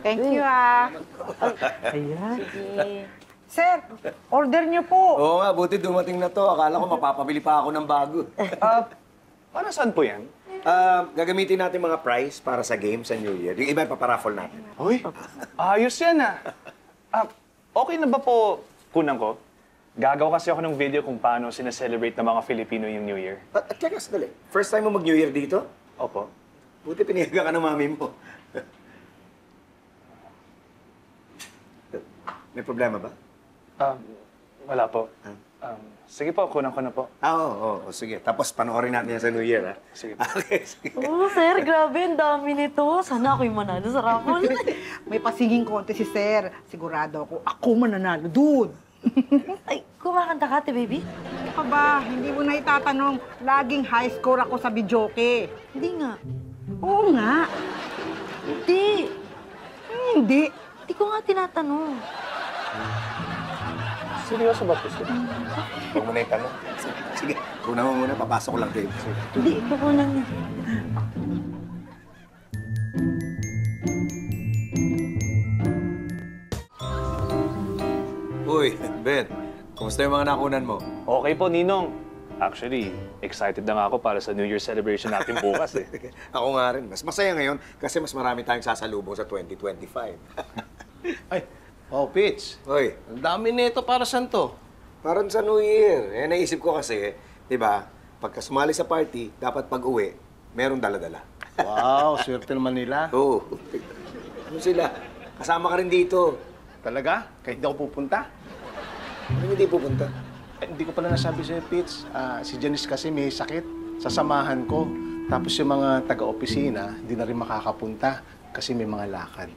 Thank you, ah. Ayan. Sir, order niyo po. Oo nga, buti dumating na to. Akala ko mapapabili pa ako ng bago. Para saan po yan? Gagamitin natin mga prize para sa game sa New Year. Yung iba ipaparaffle natin. Uy, ayos yan ah. Okay na ba po kunang ko? Gagawa kasi ako ng video kung paano sinaselebrate ng mga Filipino yung New Year. At check us dali. First time mo mag-New Year dito? Opo. Buti pinihaga ka ng mami mo. May problema ba? Wala po. Sige po, kunang ko na po. Oo. Sige. Tapos panoorin natin yan sa New Year, ha? Sige. Okay, sige. Oh, sir, grabe. Ang dami nito. Sana ako'y manalo sa raffle. May pasiging contest si Sir. Sigurado ako mananalo doon. Ay, kumakanta ka, baby? Ano ka ba? Hindi mo na itatanong. Laging high score ako sa videoke. Hindi nga. Oo nga. Hindi. Hindi. Hindi ko nga tinatanong. Seryoso ba po sila? Huwag mo na yung tanong. Sige. Kuna mo muna. Papasok ko lang kayo. Hindi, ito ko lang. Uy, Ben. Kumusta yung mga nakunan mo? Okay po, Ninong. Actually, excited na nga ako para sa New Year celebration natin bukas eh. Ako nga rin. Mas masaya ngayon kasi mas marami tayong sasalubong sa 2025. Ay, Pitch. Uy, Ang dami nito para saan to? parang sa New Year. Naisip ko kasi, di ba, pagka sumali sa party, dapat pag-uwi, merong dala-dala. Wow, swerte naman nila. Oo. Ano sila? Kasama ka rin dito. Talaga? Kahit di ako pupunta? Ano hindi pupunta? Hindi ko pala nasabi sa'yo, Pitch. Si Janice kasi may sakit. Sasamahan ko. Tapos yung mga taga-opisina, di na rin makakapunta kasi may mga lakad.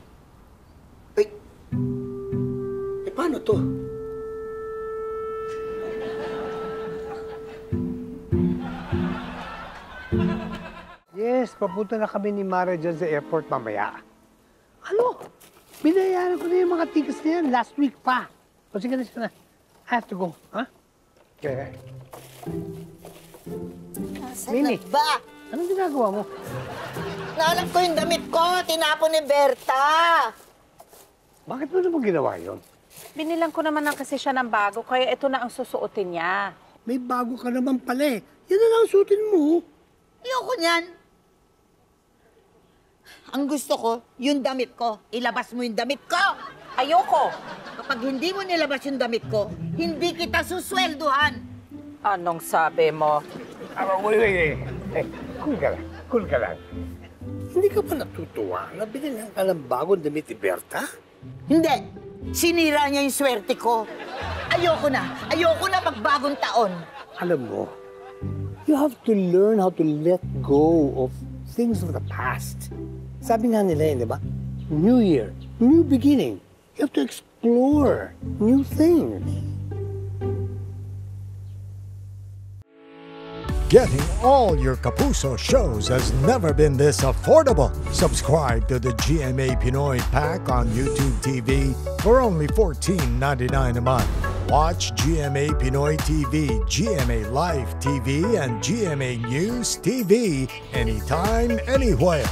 Paano to? Yes, papunta na kami ni Mara dyan sa airport mamaya. Ano? Binayaran ko na yung mga tickets na yan last week pa. O sige na siya na. I have to go. Ha? Okay. Mimi, Ba? anong ginagawa mo? Naalap ko yung damit ko. Tinapon ni Berta. Bakit mo naman ginawa yun? Binilang ko naman kasi siya ng bago, kaya ito na ang susuotin niya. May bago ka naman pala eh. Yan na lang ang suotin mo. Ayoko niyan. Ang gusto ko, yung damit ko. Ilabas mo yung damit ko. Ayoko! Kapag hindi mo nilabas yung damit ko, hindi kita suswelduhan. Anong sabi mo? Wait. Cool ka lang. Hindi ka ba natutuwa na binilang ka ng bagong damit ni Berta? Hindi. Sinira niya yung swerte ko. Ayoko na magbagong taon. Alam mo, you have to learn how to let go of things of the past. Sabi nga nila yun, di ba? New Year, new beginning. You have to explore new things. Getting all your Kapuso shows has never been this affordable. Subscribe to the GMA Pinoy Pack on YouTube TV for only $14.99 a month. Watch GMA Pinoy TV, GMA Live TV, and GMA News TV anytime, anywhere.